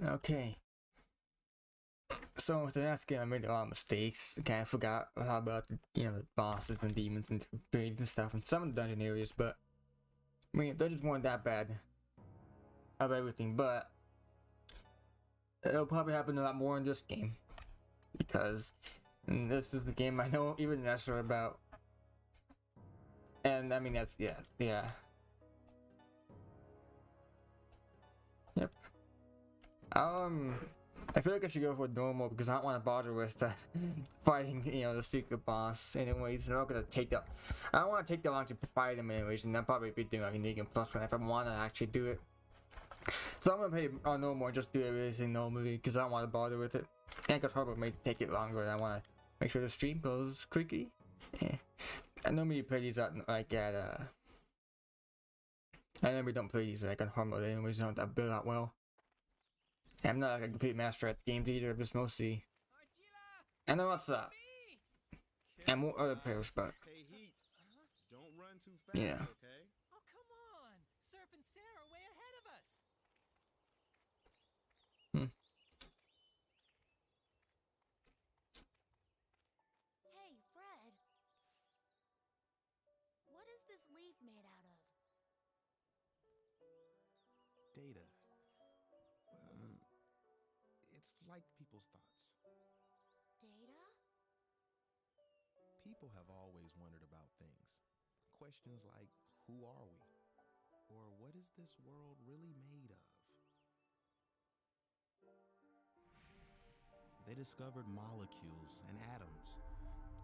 Okay. So with the last game, I made a lot of mistakes. Kind of forgot how about the bosses and demons and raids and stuff, and some of the dungeon areas. But I mean, dungeons weren't that bad of everything. But it'll probably happen a lot more in this game because this is the game I know even less sure about. And I mean that's yeah. Yep. I feel like I should go for normal because I don't want to bother with fighting, the secret boss. Anyways, I'm not gonna take that. I don't want to take that long to fight him anyways, and I'll probably be doing like a Negan plus one if I want to actually do it. So I'm gonna play on normal and just do everything normally because I don't want to bother with it. And because Harbor may take it longer, and I want to make sure the stream goes quickly. Yeah. I normally play these at I normally don't play these like on hard mode anyways. I don't build out well. I'm not like a complete master at games either. I'm just mostly. I know what's up. And more other players, but Don't run too fast, yeah. okay? Oh, come on! Surf and Sarah are way ahead of us! Hey, Fred. What is this leaf made out of? Data. It's like people's thoughts. Data? People have always wondered about things. Questions like, who are we? Or what is this world really made of? They discovered molecules and atoms,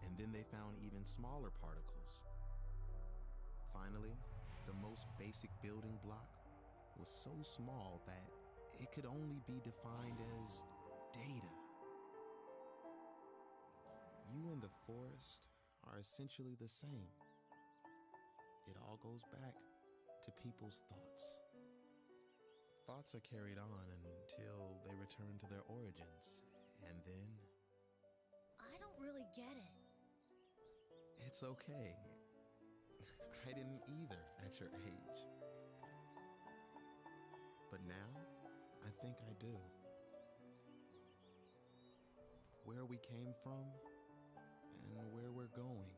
and then they found even smaller particles. Finally, the most basic building block was so small that it could only be defined as data. You and the forest are essentially the same. It all goes back to people's thoughts. Thoughts are carried on until they return to their origins, and then... I don't really get it. It's okay. I didn't either at your age. But now, I think I do. Where we came from, and where we're going.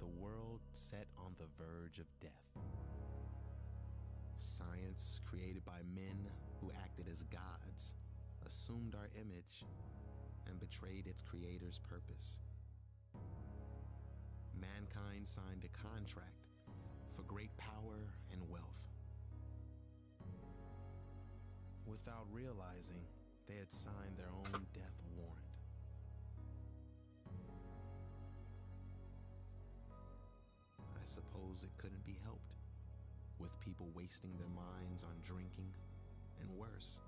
The world set on the verge of death. Science created by men who acted as gods, assumed our image, and betrayed its creator's purpose. Mankind signed a contract for great power and wealth. Without realizing, they had signed their own death warrant. I suppose it couldn't be helped, with people wasting their minds on drinking and worse.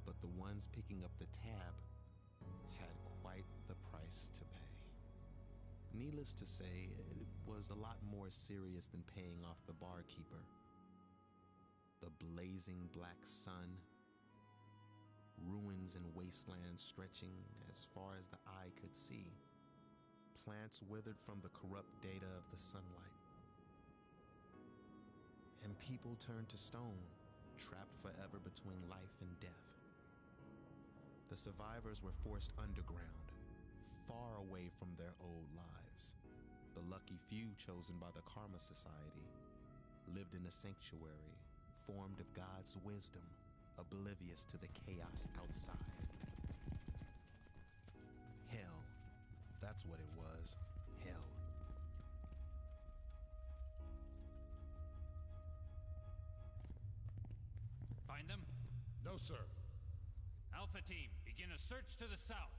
But the ones picking up the tab had quite the price to pay. Needless to say, it was a lot more serious than paying off the barkeeper. The blazing black sun, ruins and wastelands stretching as far as the eye could see, plants withered from the corrupt data of the sunlight. And people turned to stone, trapped forever between life and death. The survivors were forced underground, far away from their old lives. The lucky few chosen by the Karma Society lived in a sanctuary formed of God's wisdom, oblivious to the chaos outside. Hell, that's what it was. Hell. Find them? No, sir. Alpha team, begin a search to the south.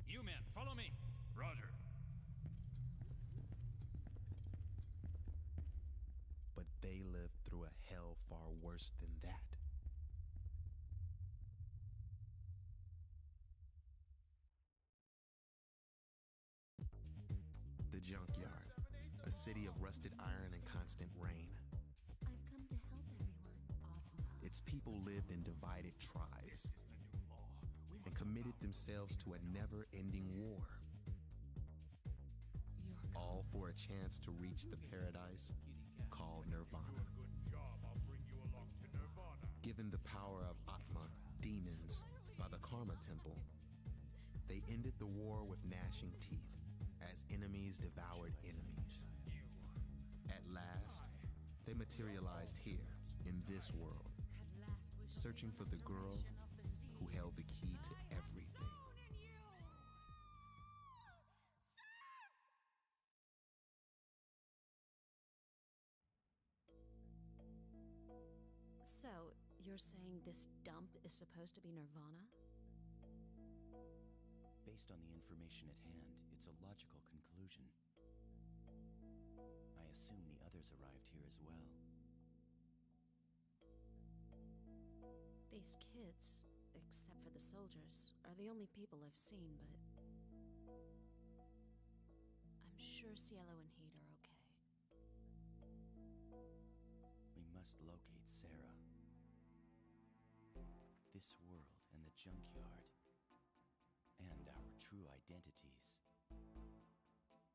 You men, follow me. Roger. But they lived through a hell far worse than that. city of rusted iron and constant rain. I've come to help everyone. Its people lived in divided tribes and committed themselves to a never-ending war, all for a chance to reach the paradise called Nirvana. Given the power of Atma, demons, by the Karma Temple, they ended the war with gnashing teeth as enemies devoured enemies. At last, they materialized here in this world, searching for the girl who held the key to everything. So, you're saying this dump is supposed to be Nirvana? Based on the information at hand, it's a logical conclusion. I assume the others arrived here as well. These kids, except for the soldiers, are the only people I've seen, but I'm sure Cielo and Heat are okay. We must locate Sarah. This world and the junkyard, and our true identities.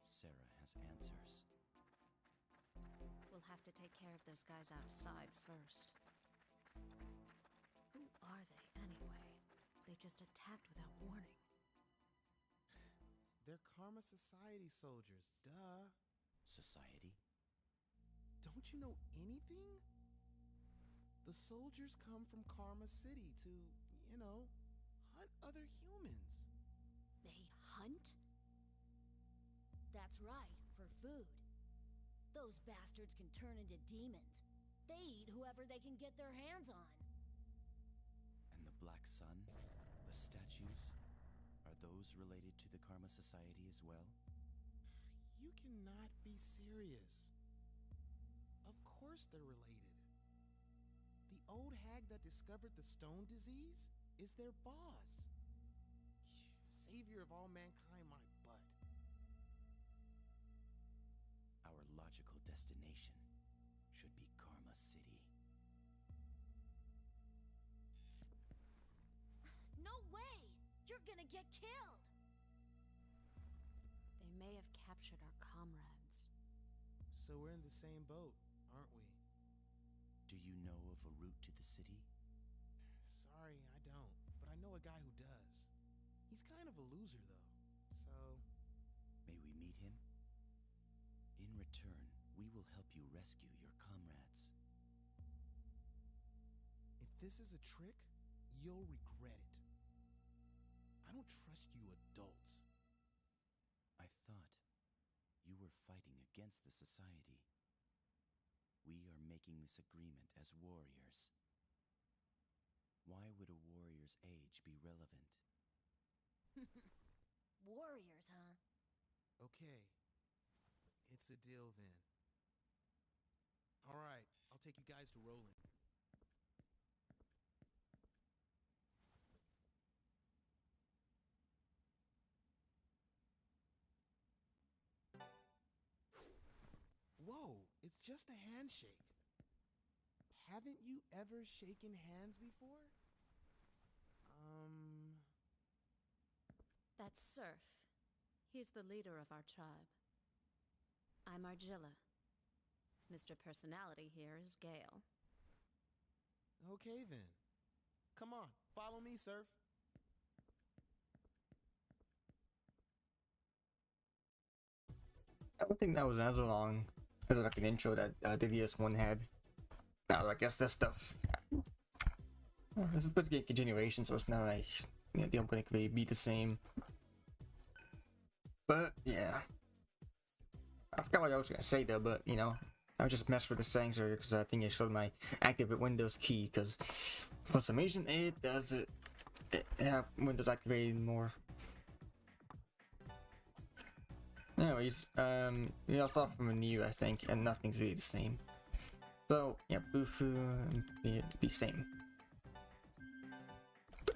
Sarah has answers. We'll have to take care of those guys outside first. Who are they, anyway? They just attacked without warning. They're Karma Society soldiers, duh. Society? Don't you know anything? The soldiers come from Karma City to, hunt other humans. They hunt? That's right, for food. Those bastards can turn into demons. They eat whoever they can get their hands on. And the Black Sun? The statues? Are those related to the Karma Society as well? You cannot be serious. Of course they're related. The old hag that discovered the stone disease is their boss. Savior of all mankind, my butt. Our logical destination should be Karma City. No way! You're gonna get killed! They may have captured our comrades. So we're in the same boat, aren't we? Do you know of a route to the city? Sorry, I don't. But I know a guy who does. He's kind of a loser, though. So... May we meet him? In return, we will help you rescue your comrades. if this is a trick, you'll regret it. I don't trust you adults. I thought you were fighting against the society. We are making this agreement as warriors. Why would a warrior's age be relevant? Warriors, huh? Okay. It's a deal then. All right, I'll take you guys to Roland. Whoa, it's just a handshake. Haven't you ever shaken hands before? That's Surf. He's the leader of our tribe. I'm Argilla. Mr. Personality here is Gale. Okay then. Come on, follow me, Surf. I don't think that was as long as like an intro that DVS1 had. Now, I guess that stuff. This is supposed to get a continuation, so it's not like the opening could really be the same. But yeah, I forgot what I was gonna say though. But I just messed with the settings earlier because I think I showed my activate Windows key because for some reason it does it have Windows activated more. Anyways, start from a new, I think, and nothing's really the same. So yeah, Bufu the same.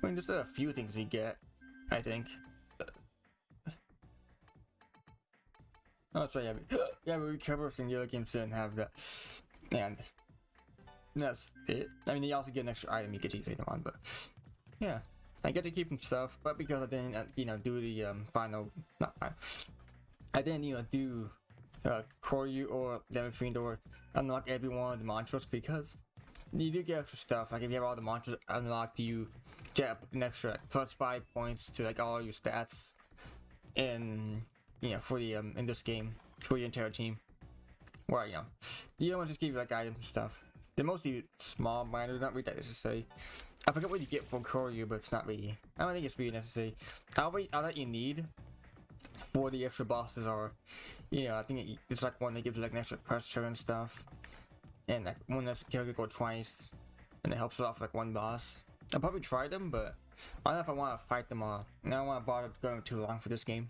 I mean, there's a few things we get, I think. Oh, sorry, yeah, yeah, we recover from the other games didn't have that. And that's it. I mean, you also get an extra item you get to keep them on, but yeah. I get to keep some stuff, but because I didn't, do the not final, I didn't, do Koryu or Demifriend or unlock every one of the mantras because you do get extra stuff. Like if you have all the mantras unlocked, you get an extra plus 5 points to like all your stats in for the in this game for your entire team. Well, the other ones just give you like items and stuff. They're mostly small, minor, not really that necessary. I forget what you get from Koryu, but it's not really. I don't think it's really necessary. All that you need for the extra bosses are, I think it's like one that gives you like an extra pressure and stuff, and like one that's character go twice, and it helps a lot for like one boss. I'll probably try them, but I don't know if I want to fight them all. I don't want to bother going too long for this game.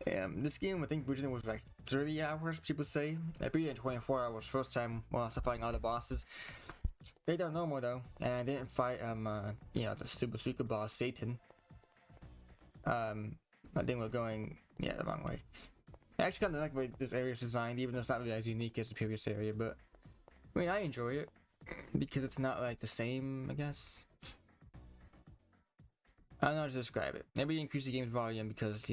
This game I think originally was like 30 hours, people say. I beat it in 24 hours first time while I was fighting all the bosses. They don't know more though, and I didn't fight the super secret boss Satan. I think we're going the wrong way. I actually kind of like the way this area is designed, even though it's not really as unique as the previous area. But I mean, I enjoy it because it's not like the same, I guess. I don't know how to describe it. Maybe increase the game's volume because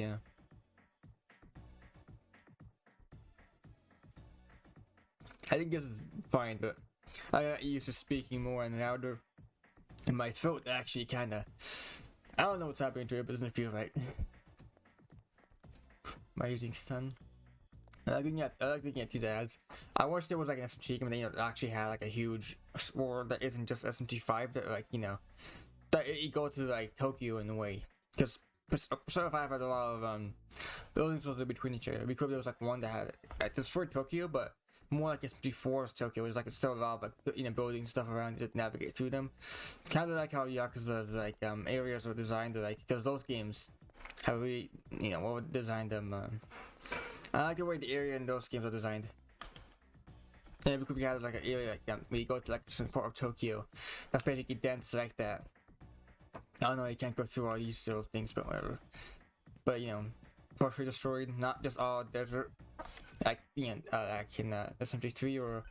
I think this is fine, but I got used to speaking more and louder, and my throat actually kind of. I don't know what's happening to it, but it doesn't feel right. Am I using sun? I like looking at these ads. I wish there was like an SMT game that actually had like a huge sword that isn't just SMT5 that that it go to like Tokyo in a way. Because Persona 5 had a lot of buildings between each other. Because there was like one that had destroyed Tokyo, but more like SMT4's Tokyo. It was like it's still a lot of like building stuff around it to navigate through them. Kind of like how Yakuza's like areas are designed to because those games have really well designed them. I like the way the area in those games are designed. And because we had like an area like where you go to like a certain part of Tokyo that's basically dense like that. I don't know, you can't go through all these little things, but whatever. But partially destroyed, not just all desert, like like in SMT3 or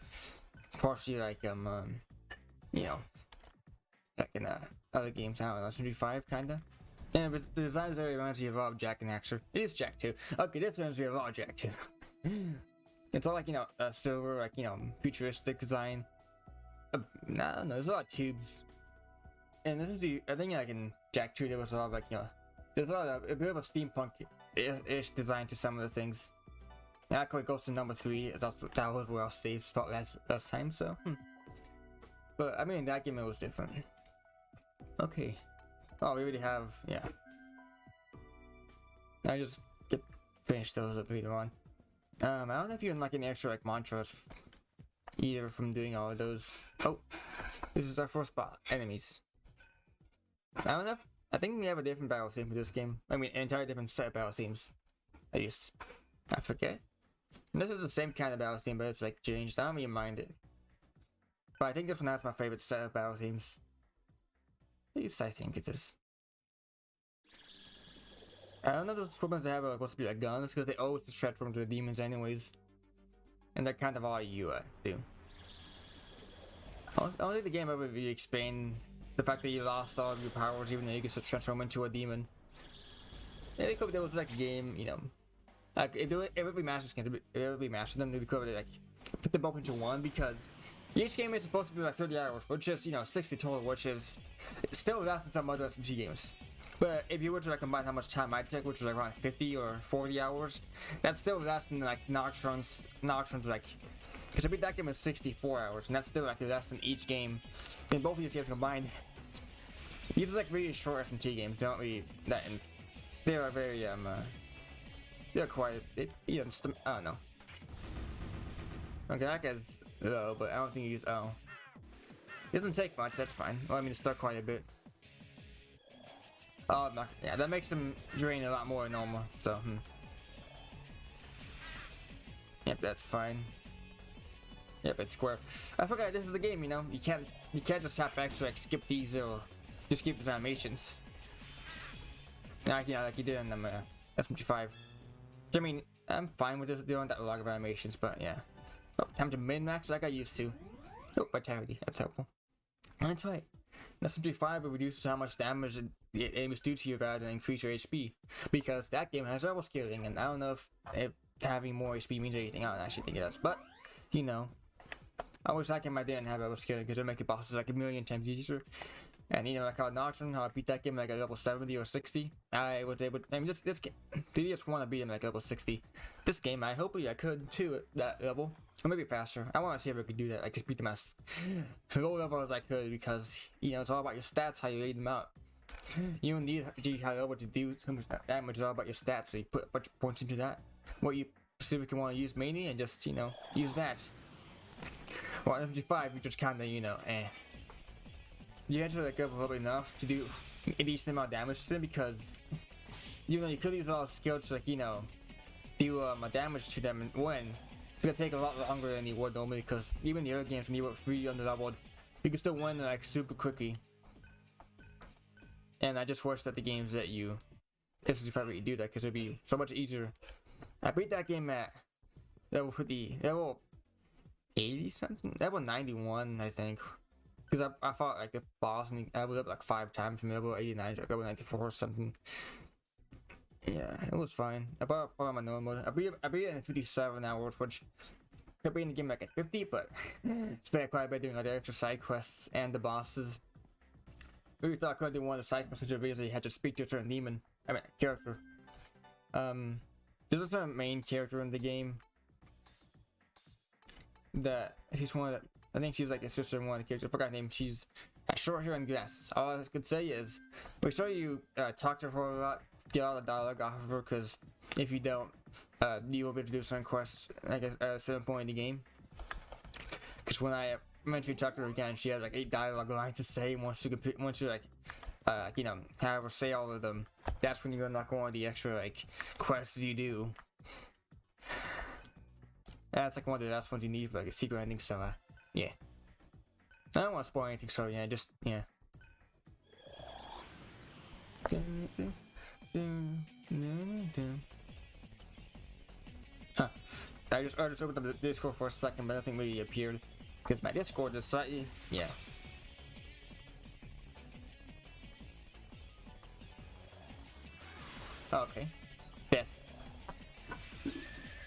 partially like like in other games. I don't know, SMT5 kinda. And the design very reminds me of a lot of Jack and Daxter. It is Jack 2. Okay, this reminds me of a lot of Jack 2. It's all like silver, like futuristic design. No, there's a lot of tubes. And this is I think like in Jack 2 there was a lot of like there's a bit of a steampunk-ish design to some of the things. And that goes to number 3. That was where I saved spot last time. So, but I mean that game it was different. Okay. Oh, we already have I just finish those up later on. I don't know if you unlock any extra like mantras either from doing all of those. Oh, this is our first spot. Enemies. I don't know. I think we have a different battle theme for this game. I mean, an entirely different set of battle themes. At least. I forget. And this is the same kind of battle theme, but it's like changed. I don't even mind it. But I think this one has my favorite set of battle themes. At least I think it is. I don't know if those problems they have are supposed to be like guns, because they always just transform to the demons anyways. And they're kind of all you do. I don't think the game ever really explained the fact that you lost all of your powers even though you could transform into a demon. Maybe there was like a game, like if it would be Master Skins, it would be Master them, they would like put them both into one, because each game is supposed to be like 30 hours, which is 60 total, which is still less than some other SMT games. But if you were to like combine how much time I took, which was like around 50 or 40 hours, that's still less than like Nocturn's like, because I beat that game in 64 hours, and that's still like less than each game in both of these games combined. These are like really short SMT games. They don't really that, and they are very they're quite I don't know. Okay, that guy's low, but I don't think he's He doesn't take much. That's fine. Well, I mean, it's stuck quite a bit. Oh, no, yeah, that makes him drain a lot more than normal. So, Yep, that's fine. Yep, it's square. I forgot this is the game. You can't just tap X to like skip these or just skip these animations. Like you did in SMT5. I mean, I'm fine with this doing that a lot of animations, but yeah. Oh, time to min-max like I used to. Oh, vitality, that's helpful. That's right. SMG5 will reduce how much damage it aims do to you rather than increase your HP. Because that game has double scaling, and I don't know if having more HP means anything. I don't actually think it does, but, you know. I wish that game I didn't have double scaling because it would make the bosses like a million times easier. And you know, like how Nocturne, how I beat that game like at level 70 or 60. I was able to, I mean, this game, they just want to beat him like level 60. This game, I hope I could too at that level. Or maybe faster. I want to see if I could do that, like just beat them as low level as I could, because, you know, it's all about your stats, how you lay them out. You don't need G high level to do so much damage, it's all about your stats, so you put a bunch of points into that. What you specifically want to use mainly, and just, you know, use that. Well, SMG5, you just kinda, you know, you have to like up a little bit enough to do a decent amount of damage to them, because even though you could use a lot of skills to, like, you know, do damage to them and win, it's gonna take a lot longer than you would normally, because even the other games when you were 3 underleveled, you can still win like super quickly. And I just wish that the games that you SMG5 do that, because it'd be so much easier. I beat that game at level 50, level 80 something, level 91 I think. Because I fought like the boss and I leveled up like 5 times from level 89 to level 94 or something. Yeah, it was fine. I bought on my normal mode. I beat it in 57 hours, which could be in the game like at 50, but it's very quite by doing like the extra side quests and the bosses. Maybe thought I could do one of the side quests, which basically had to speak to a certain demon. I mean, character. There's a certain main character in the game that he's one of the, I think she's like a sister in one of the characters. I forgot her name. She's short hair and glasses. All I could say is, make sure you talk to her a lot, get all the dialogue off of her, because if you don't, you will be able to do certain quests like at a certain point in the game. Because when I eventually talked to her again, she had like 8 dialogue lines to say. Once you like, you know, have her say all of them, that's when you unlock one of the extra like quests you do. That's like one of the last ones you need for like a secret ending. So yeah. I don't want to spoil anything, so yeah, just, yeah. Huh. I just opened up the Discord for a second, but nothing really appeared. Because my Discord is slightly, yeah. Okay. Death.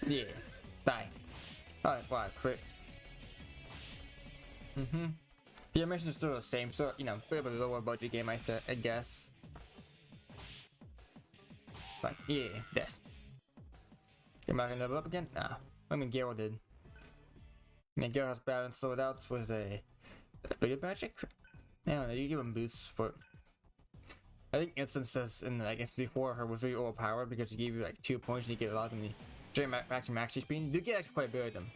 Yeah. Die. Alright, wow, crit. The animation is still the same, so, you know, a bit of a lower budget game, I guess. But, yeah, death. Am I gonna level up again? Nah. I mean, Gale did. And Gale has balance slowed out with a bit of magic? I don't know, you give him boosts for. I think instances in, I guess, before her was really overpowered because he gave you like 2 points and you get a lot of them. During max HP speed, you get actually quite a bit of them.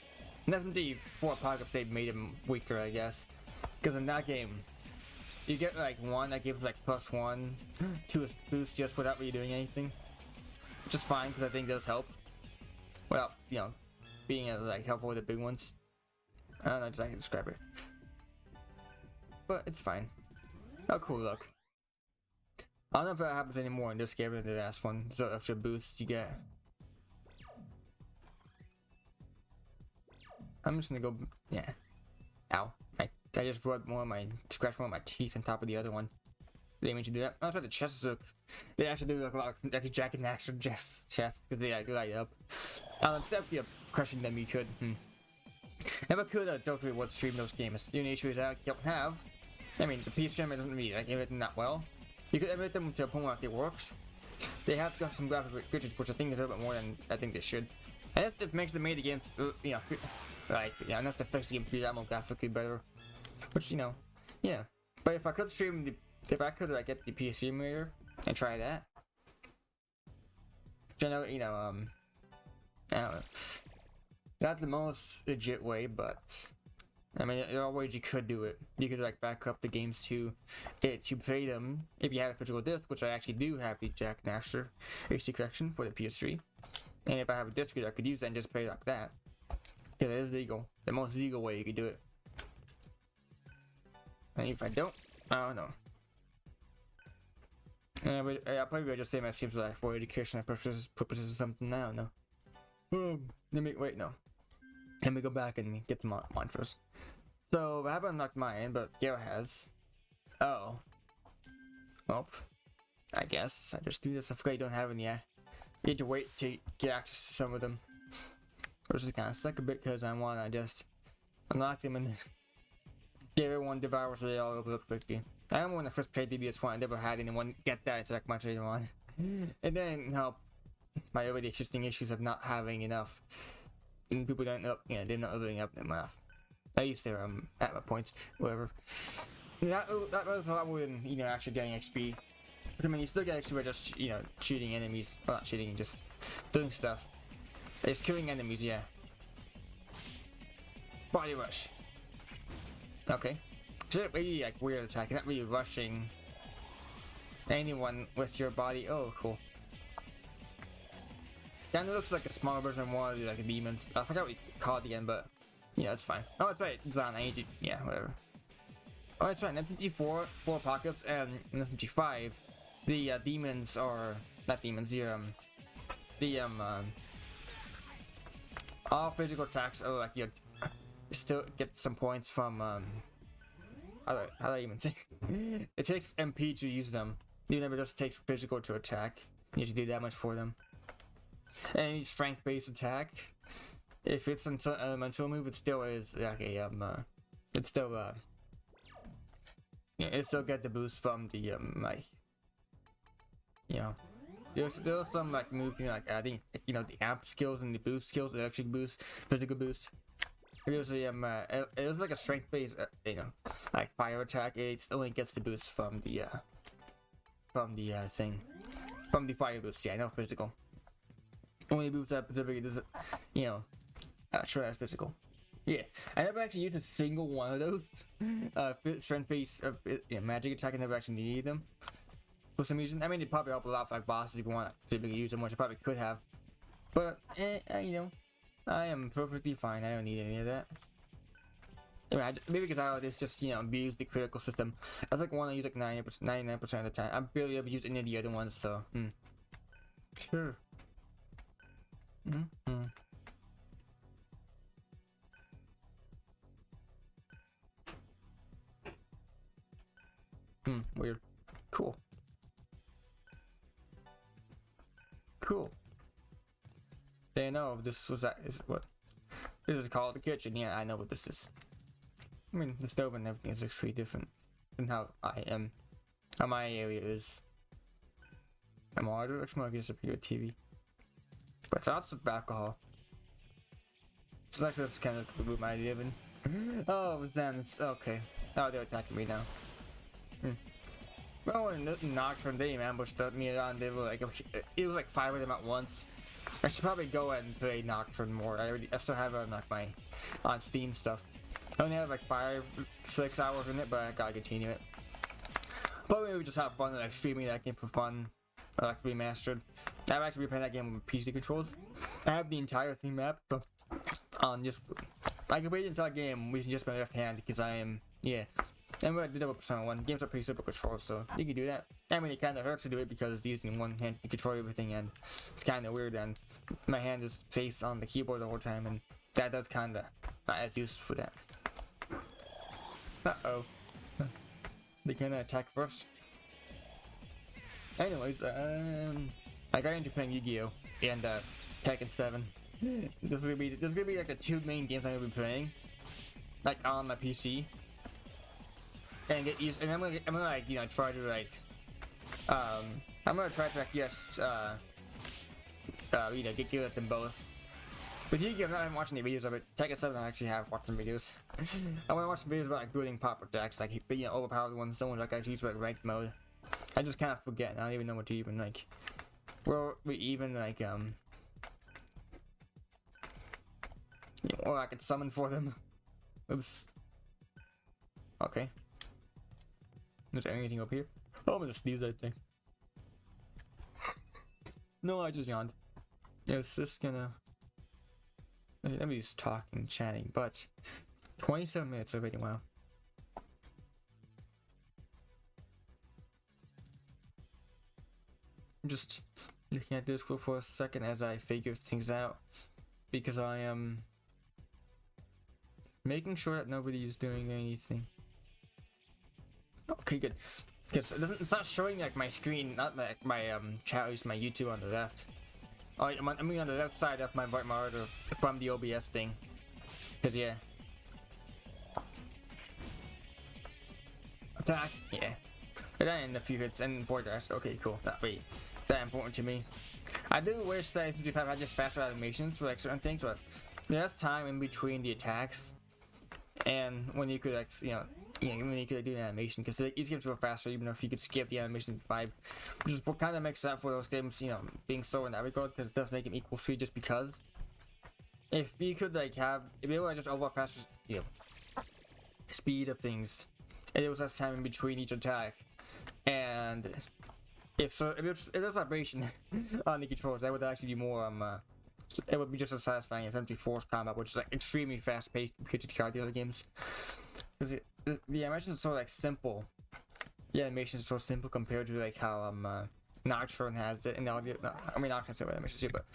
And that's when the 4 Apocalypse they made him weaker, I guess. Because in that game, you get like 1 that gives like +1 to a boost just without really doing anything. Which is fine because I think does help. Well, you know, being like helpful with the big ones. I don't know exactly how to describe it. But it's fine. Oh, cool look. I don't know if that happens anymore in this game than the last one. So extra boosts you get. I'm just gonna go, yeah. Ow. I just rubbed scratched one of my teeth on top of the other one. They made you do that. I thought the chests look, they actually do look a lot like Jack and Daxter chests because they like light up. Instead of crushing them, you could. Never could don't really want to stream those games. The only issue is that I don't have. I mean, the PS Jam doesn't really like emulate them that well. You could emulate them to a point where it works. They have got some graphic glitches, which I think is a little bit more than I think they should. And it makes them made the game, you know, like, yeah, enough to fix the game to be that more graphically better. Which, you know, yeah. But if I could stream if I could like get the PS emulator and try that, generally, you know, I don't know, not the most legit way, but I mean, there are ways you could do it. You could like back up the games to play them if you have a physical disc, which I actually do have the Jack and Daxter HD collection for the PS3. And if I have a disc reader, I could use that and just play like that. Because it is legal. The most legal way you could do it. And if I don't, I don't know. But I'll probably just say my streams like for educational purposes or something. I don't know. Let me wait. No, let me go back and get the mantras. So I haven't unlocked mine, but Gale has. Oh. Well, I guess I just do this. I forgot you don't have any yet. You have to wait to get access to some of them. Which is kind of suck a bit because I want to just unlock them and get everyone devours it all over quickly. I remember when I first played DBS1, I never had anyone get that until like much later on. And then, you know, my already existing issues of not having enough. And people don't up, you know, they're not leveling up enough. At least they're at my points, whatever. That was a lot more than, you know, actually getting XP. I mean, you still get XP by just, you know, shooting enemies. Well, not shooting, just doing stuff. It's killing enemies, yeah. Body rush. Okay. It's a really like weird attack. You're not really rushing anyone with your body. Oh, cool. Kind of looks like a smaller version of one of the like demons. I forgot what we called it again, but yeah, it's fine. Oh, that's right. It's on AG. Yeah, whatever. Oh, that's right. In FMG4, 4 Apocalypse, and in FMG5, the demons are not demons. The all physical attacks are like you know, still get some points from how do I even say? It takes MP to use them. You never just take physical to attack. You have to do that much for them. Any strength-based attack, if it's an elemental move, it still is like a it's still yeah, it still get the boost from the like, you know, there's some like moves, you know, like adding, you know, the amp skills and the boost skills, the electric boost, physical boost. There's a it was like a strength-based, you know, like fire attack. It only gets the boost from the thing, from the fire boost. Yeah, no physical. Only boost that specifically does, you know, sure that's physical. Yeah, I never actually used a single one of those strength-based magic attack. I never actually needed them for some reason. I mean, they probably help a lot for like bosses if you want to specifically use them, which I probably could have. But you know, I am perfectly fine. I don't need any of that. I mean, maybe because I always just, you know, abuse the critical system. I like one I use like 99% of the time. I barely ever use any of the other ones, so sure. Weird. Cool. Cool. They know this was that is what this is called the kitchen. Yeah, I know what this is. I mean, the stove and everything is actually different than how I am. How my area is. I'm ordered. Actually, I guess a pretty good TV. But lots of alcohol. It's like this kind of the room I live in. Oh, then it's okay. Oh, they're attacking me now. Well, when Nocturne, they ambushed me around. They were like, it was like 5 of them at once. I should probably go and play Nocturne more. I still have it on like my on Steam stuff. I only have like 5-6 hours in it, but I gotta continue it. But maybe we just have fun like streaming that game for fun, or like remastered. I've actually been playing that game with PC controls. I have the entire theme map, but on just I can play the entire game with just my left hand because I am And I did that with Persona 1. Games are pretty simple controls, so you can do that. I mean, it kind of hurts to do it because it's using one hand to control everything, and it's kind of weird, and my hand is face on the keyboard the whole time, and that does kind of not as useful for that. Uh-oh. They're gonna attack first. Anyways, I got into playing Yu-Gi-Oh! And Tekken 7. This will be like the 2 main games I'm gonna be playing, like on my PC. And get used, and I'm gonna like, you know, try to like, I'm gonna try to like, yes, you know, get good at them both. But Yu-Gi-Oh! I'm not even watching the videos of it. Tekken 7 I actually have watched some videos. I wanna watch some videos about like building proper decks, like, you know, overpowered ones, someone like actually use like ranked mode. I just kind of forget, and I don't even know what to even like, where we even like, you know, or I could summon for them. Oops. Okay. Is there anything up here? Oh, I'm gonna sneeze, I think. No, I just yawned. Is this gonna... Okay, let me just talking, chatting, but 27 minutes already, wow. I'm just looking at Discord for a second as I figure things out. because I am making sure that nobody's doing anything. Okay, good. Because it's not showing like my screen, not like my chat, at least my YouTube on the left. Oh, I mean on the left side of my monitor from the OBS thing. Cause yeah. Attack, yeah. And then a few hits and 4 dash. Okay, cool. Not really that important to me. I do wish that if I had just faster animations for like certain things, but there's time in between the attacks, and when you could like when you could do the animation, because these games go faster even if you could skip the animation vibe, which is what kind of makes up for those games being slow in that regard, because it does make them equal speed. Just because if you could like have if you were like, just overall faster speed of things, and there was less time in between each attack, and if there's vibration on the controls, that would actually be more it would be just as satisfying as empty force combat, which is like extremely fast paced compared to the other games. Because the animation is so like simple. The animation is so simple compared to like how Nocturne has it, and all the I mean Nocturne has it with animations too, but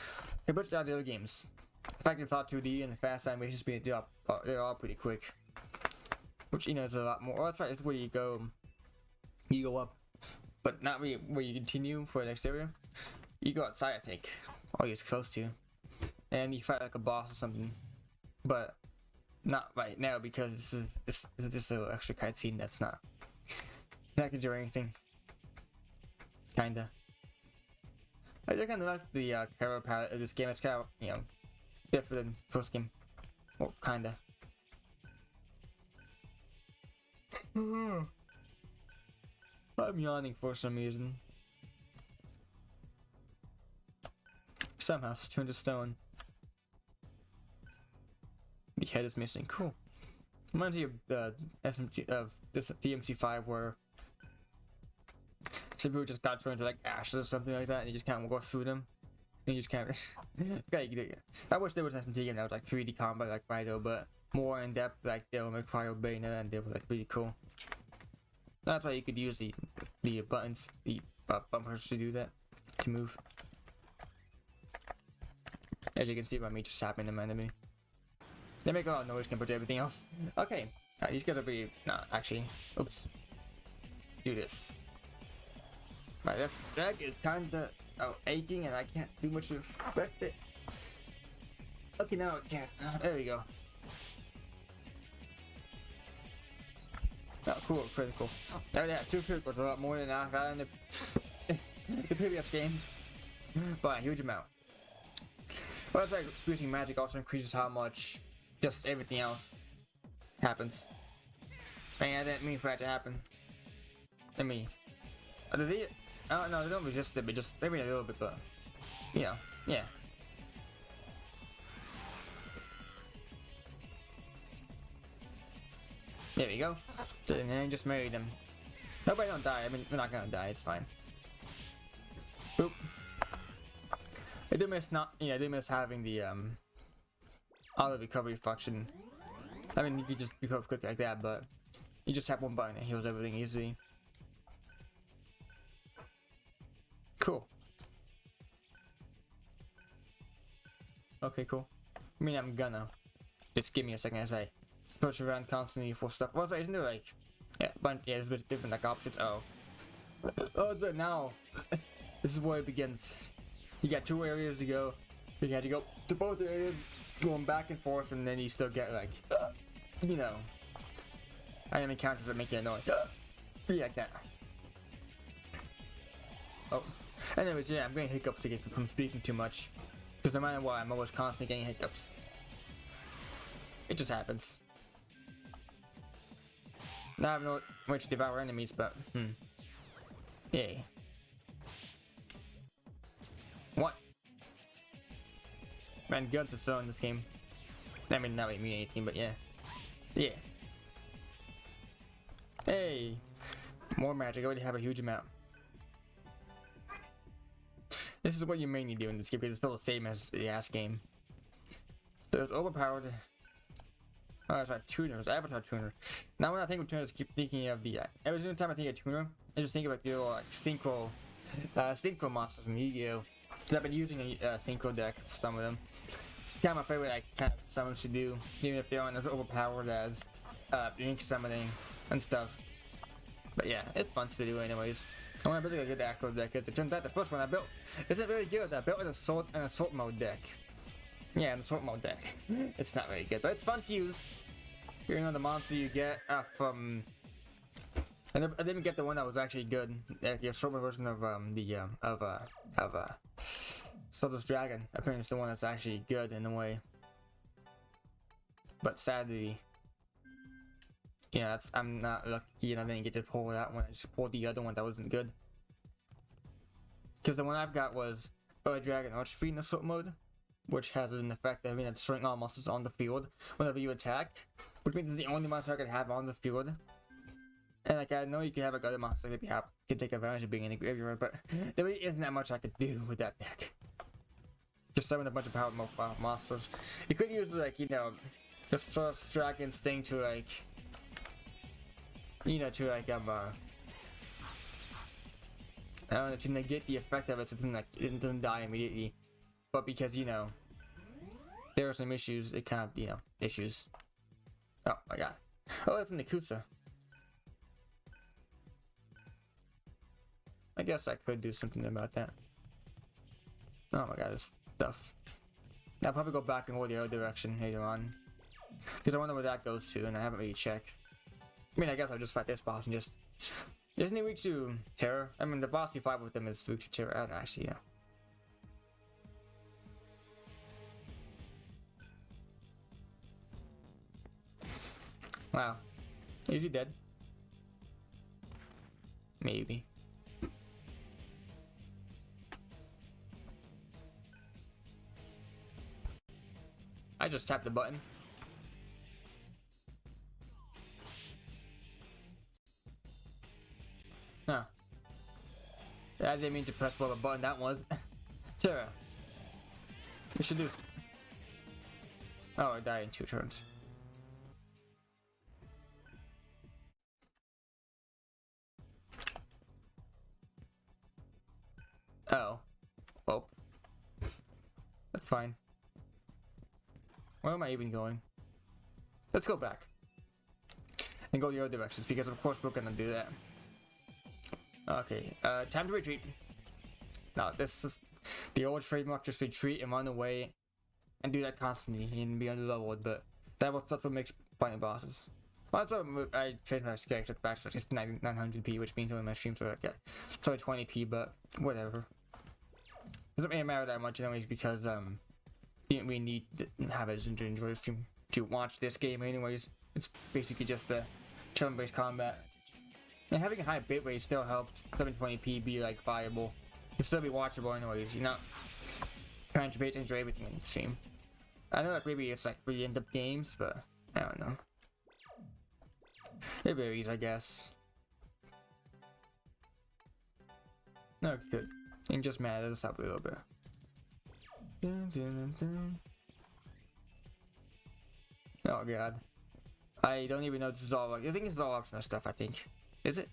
compared to all the other games, the fact it's all 2D and the fast animation speed, they're all pretty quick. Which is a lot more. Oh, that's right. It's where you go up, but not really where you continue for the next area. You go outside, I think, or you're close to, and you fight like a boss or something. But not right now, because this is just a little extra cutscene that's not gonna do anything. Kinda. I do kind of like the cover palette of this game. It's kind of different than first game. Well, kinda. I'm yawning for some reason. Somehow it's turned to stone. The head is missing. Cool. Reminds me of the SMT of the DMC5 where some people just got thrown into like ashes or something like that, and you just kind of go through them. And you just kind of I wish there was an SMT game that was like 3D combat like Fido, but more in depth like Devil May Cry or Bayonetta, and they were like really cool. That's why you could use the buttons, the bumpers to do that, to move. As you can see by me just tapping them into me. They make a lot of noise compared to everything else. Okay, these guys are pretty. Nah, actually, oops. Do this. My left leg is kinda aching, and I can't do much to affect it. Okay, now I can. There we go. Oh, cool, critical. Oh yeah, 2 criticals, a lot more than I've had in the previous game. By a huge amount. Well, it's like boosting magic also increases how much just everything else happens. Man, I didn't mean for that to happen. I mean, do they? Oh no, they don't resist it, but just maybe a little bit, but yeah. There we go. So then just marry them. Hope I don't die. I mean, we're not gonna die. It's fine. Boop. I do miss I do miss having the auto recovery function. I mean, you could just recover quick like that, but you just have one button and it heals everything easily. Cool. Okay, cool. I mean, I'm gonna. Just give me a second as I search around constantly for stuff. Also, isn't there like, it's a bit different, like options. Oh, but now this is where it begins. You got 2 areas to go. You had to go to both areas, going back and forth, and then you still get like, I am encounters that make you annoying. Be like that. Oh, anyways, yeah, I'm getting hiccups again from speaking too much. Because no matter what, I'm always constantly getting hiccups. It just happens. Now I have no way to devour enemies, but yay. What? Man, guns are so in this game. I mean, not really mean anything, but yeah. Yeah. Hey! More magic, I already have a huge amount. This is what you mainly do in this game, because it's still the same as the last game. So it's overpowered. Oh, that's right, tuners, avatar tuner. Now when I think of tuners, I keep thinking of the, every single time I think of tuner, I just think of like the little like synchro monsters from Yu-Gi-Oh! Because I've been using a synchro deck for some of them. kind of my favorite like kind of summons to do, even if they aren't as overpowered as ink summoning and stuff. But yeah, it's fun to do anyways. I want to build a good Acro deck. It turns out the first one I built isn't very good. I built an assault mode deck. Yeah, an assault mode deck. It's not very good, but it's fun to use. You know the monster you get from. I didn't get the one that was actually good. The assault mode version of Soulless Dragon. Apparently, it's the one that's actually good in a way. But sadly, yeah, I'm not lucky and I didn't get to pull that one. I just pulled the other one that wasn't good. Because the one I've got was Dragon Archfiend in assault mode, which has an effect of destroying all monsters on the field whenever you attack, which means it's the only monster I could have on the field. And like I know you can have like other monsters that maybe could take advantage of being in the graveyard, but there really isn't that much I could do with that deck. Just summon a bunch of power monsters. You could use like the Soulless Dragon's thing to like I don't know, to negate the effect of it so it doesn't die immediately. But because there are some issues, it kind of issues. Oh my god. Oh, that's an Nakusa. I guess I could do something about that. Oh my god, this stuff. I'll probably go back and go the other direction later on. Because I wonder where that goes to, and I haven't really checked. I mean, I guess I'll just fight this boss and just... Isn't he weak to Terror? I mean, the boss you fight with them is weak to Terror. I don't actually, Wow. Is he dead? Maybe. I just tapped the button. Huh. I didn't mean to press whatever button that was. Terra. We should do... Oh, I died in 2 turns. Oh. Well. That's fine. Where am I even going? Let's go back. And go the other directions, because of course we're gonna do that. Okay, time to retreat. Now, this is the old trademark, just retreat and run away. And do that constantly and be underleveled, but that's what makes fighting bosses. Also, I changed my schedule back to just 900p, which means only my streams are like, it's only 20p, but whatever. Doesn't really matter that much anyways, because we need to have it to enjoy the stream to watch this game anyways. It's basically just a turn-based combat. And having a high bitrate still helps 720p be like viable. It'll still be watchable anyways, you're not trying to enjoy everything in the stream. I know that maybe it's like really end up games, but I don't know. It varies, I guess. No, good. It just matters this up a little bit. Oh god. I don't even know this is all like, I think this is all optional stuff, I think. Is it?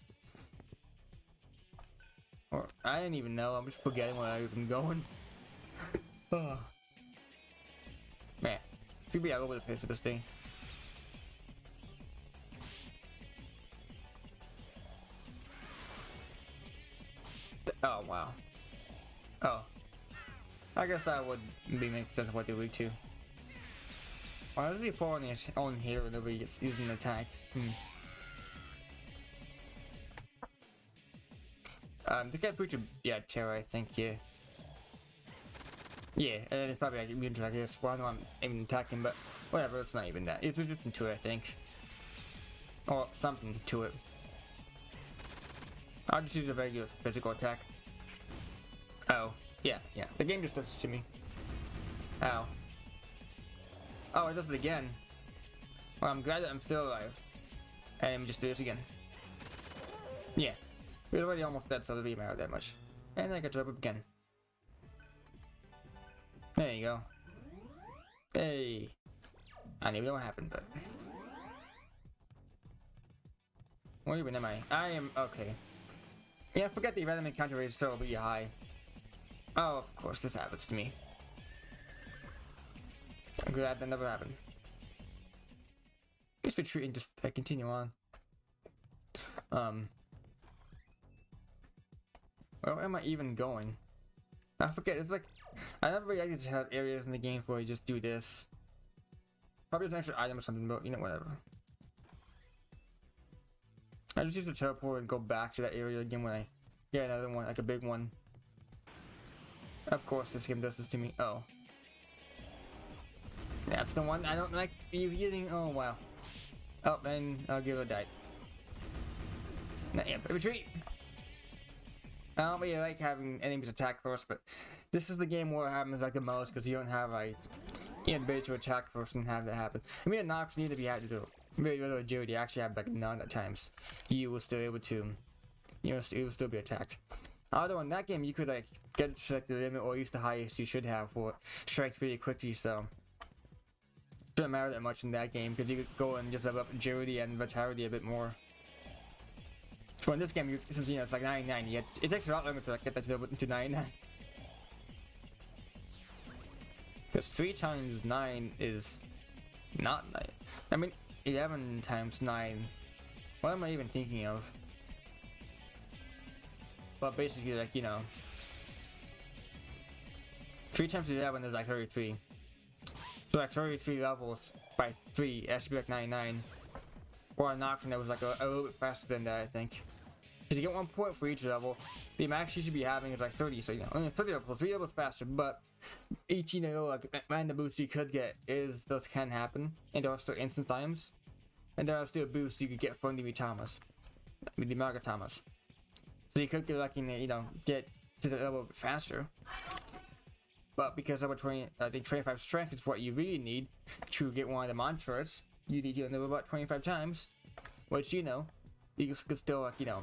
Or I didn't even know, I'm just forgetting where I've been going. Oh. Man, it's gonna be all over the place for this thing. Oh wow. Oh. I guess that would make sense of what they're weak to. Why does he pull on his own hero whenever he gets using an attack? The cat preacher, yeah, Terror, I think, yeah. Yeah, and it's probably like immune to like this. Well, I know I'm even attacking, but whatever, it's not even that. It's resistant to it, I think. Or something to it. I'll just use a regular physical attack. Oh, yeah. The game just does this to me. Ow. Oh, it does it again. Well, I'm glad that I'm still alive. And let me just do this again. Yeah. We're already almost dead, so it doesn't really matter that much. And I can jump up again. There you go. Hey. I don't even know what happened, but... Where even am I? I am... Okay. Yeah, I forgot the random encounter rate is still really high. Oh, of course, this happens to me. I'm glad that never happened. I guess we treat and just continue on. Where am I even going? I forget. It's like I never really liked to have areas in the game where you just do this. Probably an extra item or something, but you know, whatever. I just use the teleport and go back to that area again when I get another one, like a big one. Of course, this game does this to me. Oh, that's the one I don't like. You getting? Oh wow. Oh, then I'll give it a die. Not yet, but retreat. I don't really like having enemies attack first, but this is the game where it happens like the most because you don't have like the ability to attack first and have that happen. I mean, an option need to be had to do really little agility. Actually, have like none at times. You will still able to, you know, it will still be attacked. Although in that game you could like get to like the limit or at least the highest you should have for strength really quickly, so it doesn't matter that much in that game because you could go and just level up agility and vitality a bit more. So in this game, since you know it's like 99, yet it takes a lot longer to like, get that to 99. Because 3 times 9 is not 9. I mean, 11 times 9. What am I even thinking of? But basically, like, you know, 3 times 11 is like 33. So like 33 levels by 3, that should be like 99. Or an option that was like a little bit faster than that, I think. Because you get 1 point for each level. The max you should be having is like 30, so you know, only 30 levels, 3 levels faster, but each, you know, like random boost you could get is, those can happen, and there are still instant times. And there are still boosts you could get from the Mitamas. The Magatamas. So you could get lucky and, you know, get to the level a bit faster. But because level 20, I think 25 strength is what you really need to get one of the mantras, you need to level about 25 times, which, you know, you could still, like, you know,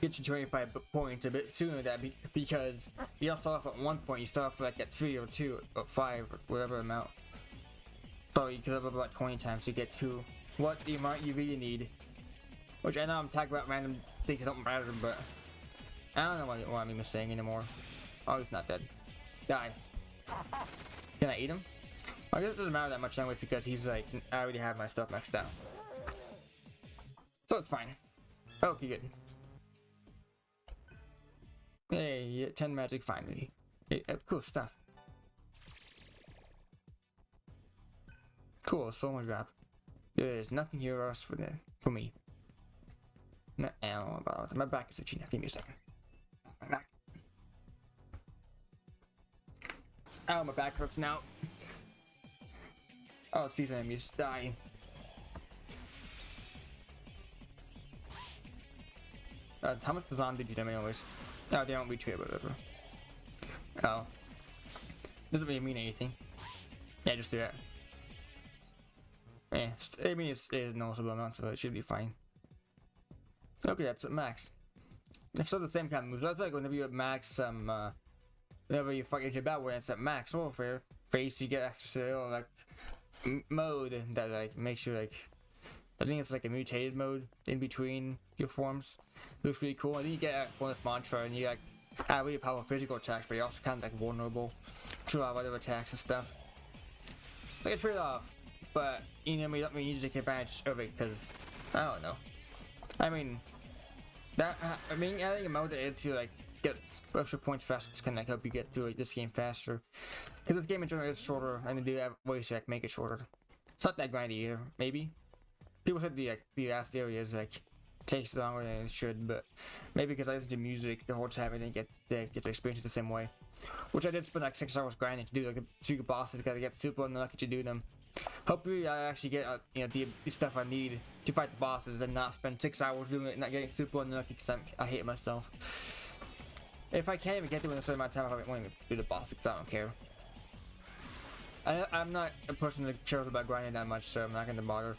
get you 25 points a bit sooner than that because you don't start off at 1 point, you start off like at 3 or 2 or 5 or whatever amount. So you could level about 20 times to get to what the amount you really need. Which I know I'm talking about random things that don't matter, but I don't know what I'm even saying anymore. Oh, he's not dead. Die. Can I eat him? I guess it doesn't matter that much anyway because he's like, I already have my stuff maxed out. So it's fine. Okay, good. Hey, 10 magic finally. Hey, cool stuff. Cool, so much drop. There's nothing here else for me. No, I don't know about it. My back is itchy now. Give me a second. My back. Ow, my back hurts now. Oh, it's these enemies dying. How much Bazan did you do anyways? Oh, they don't retreat, whatever. Oh. Doesn't really mean anything. Yeah, just do that. Yeah, I mean, it's a noticeable amount, so it should be fine. Okay, that's at max. It's still the same kind of moves. That's like whenever you at max, whenever you fucking your battle when it's at max warfare phase, you get extra like mode that like makes you like, I think it's like a mutated mode in between your forms. Looks really cool. And then you get a bonus mantra and you like have really powerful physical attacks, but you're also kind of like vulnerable to a lot of other attacks and stuff. Like a trade-off, but you know, we don't really need to take advantage of it because I don't know. I mean, that I think a mode that is to like get extra points faster just kind of like help you get through like, this game faster. Because this game in general is shorter, and they do have ways to like make it shorter. It's not that grindy either. Maybe people said the last areas like takes longer than it should, but maybe because I listened to music the whole time I didn't get to experience it the same way. Which I did spend like 6 hours grinding to do like the secret bosses, gotta get super unlucky to do them. Hopefully I actually get you know the stuff I need to fight the bosses and not spend 6 hours doing it and not getting super unlucky because I hate myself. If I can't even get to it in a certain amount of time, I won't even do the boss because I don't care. I'm not a person that cares about grinding that much, so I'm not going to bother.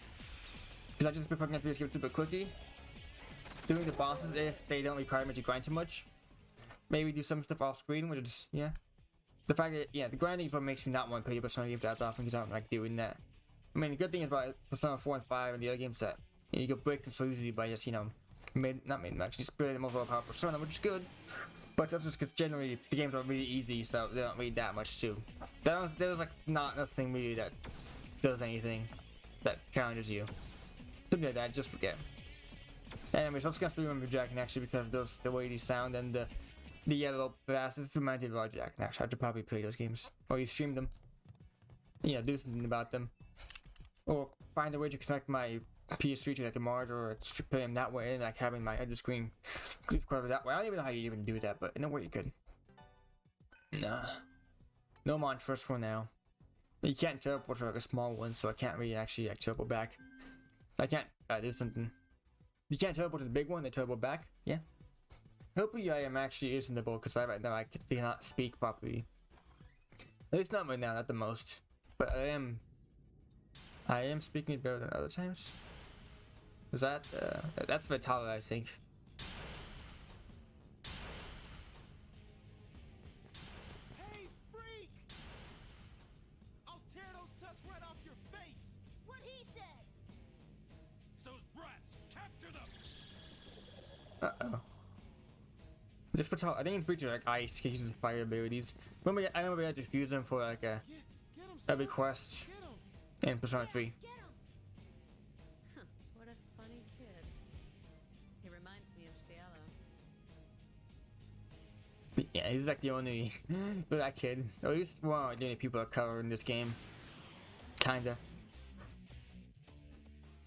Because I just prefer to this game super quickly. Doing the bosses if they don't require me to grind too much. Maybe do some stuff off screen, which is, yeah. The fact that, yeah, the grinding is what makes me not want to play Persona games as often because I don't like doing that. I mean, the good thing about Persona 4 and 5 and the other games that you can break them so easily by just, you know, not mid-max, just spread them over a power Persona, which is good. But that's just because generally the games are really easy, so they don't need that much to There was like not nothing really that does anything that challenges you. Something like that, just forget. Anyway, so I'm just gonna still remember Jack and actually because those the way these sound and the yellow blasts reminds me of our Jack and actually I should probably play those games. Or you stream them. Yeah, do something about them. Or find a way to connect my PS3 to like a Mars or play them that way and like having my other screen covered that way. I don't even know how you even do that, but in a way you could. Nah. No mantras for now. You can't teleport to like a small one, so I can't really actually like teleport back. I can't do something. You can't teleport to the big one, they teleport back? Yeah. Hopefully I am actually reasonable because right now I cannot speak properly. At least not right now, not the most. But I am speaking better than other times. Is that that's Vitala, I think. Hey, freak! I'll tear those tusks right off your face! What'd he say? Those brats! Capture them! Uh-oh. Just Vitala, I think it's pretty like ice, he uses fire abilities. I remember we had to use them for like a request Get him! in Persona 3. Get him! Huh, what a funny kid. He reminds me of Cielo. Yeah, he's like the only black kid. Or at least one of the only people of color in this game. Kinda.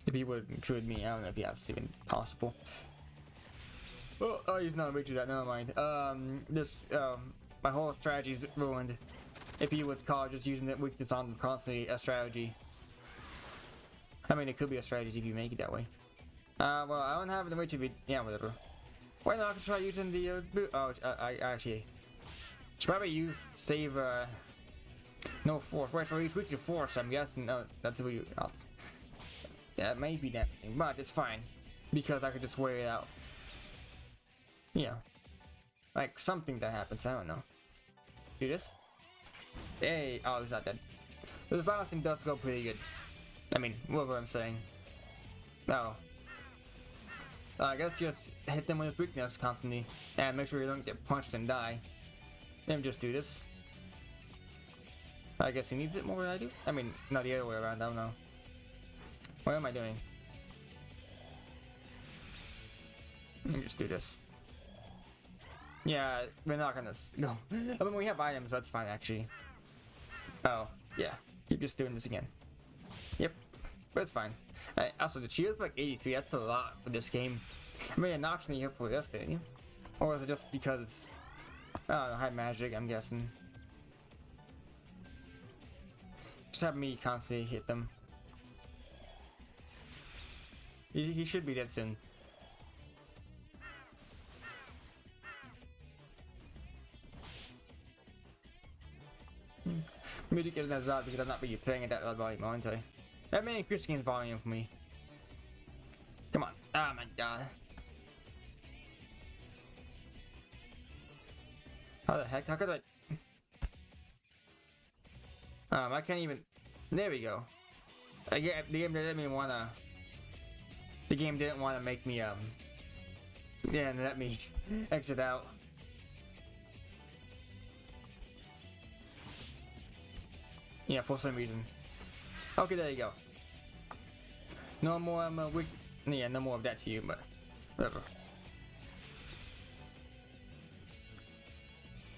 If he would include me, I don't know if that's even possible. Oh, he's not reaching that, never mind. My whole strategy is ruined. If he would call just using that weakness on constantly a strategy. I mean, it could be a strategy if you make it that way. Well, I don't have the way to be. Yeah, whatever. Why not? I could try using the I actually should probably use save. No force. Wait, so he's switching force. I'm guessing. No, that's what you. Yeah, it may be damaging, but it's fine because I could just wear it out. Yeah, like something that happens. I don't know. Do this. Hey, oh, he's not dead. This battle thing does go pretty good. I mean, whatever I'm saying. Oh. I guess just hit them with his weakness constantly. And make sure you don't get punched and die. Then just do this. I guess he needs it more than I do. I mean, not the other way around, I don't know. What am I doing? Let me just do this. Yeah, we're not gonna go. I mean, we have items, that's fine actually. Oh, yeah. Keep just doing this again. Yep, but it's fine. Also, the shield's like 83, that's a lot for this game. I mean, it knocks me here for this, didn't you? Or is it just because it's, I don't know, high magic, I'm guessing. Just have me constantly hit them. He should be dead soon. Music isn't as loud because I'm not really playing it that loud volume, aren't I? That may increase game's volume for me. Come on. Oh my god. How the heck? How could I? I can't even. There we go. The game didn't even wanna. The game didn't want to make me yeah, let me exit out. Yeah, for some reason. Okay, there you go. No more yeah, no more of that to you, but whatever.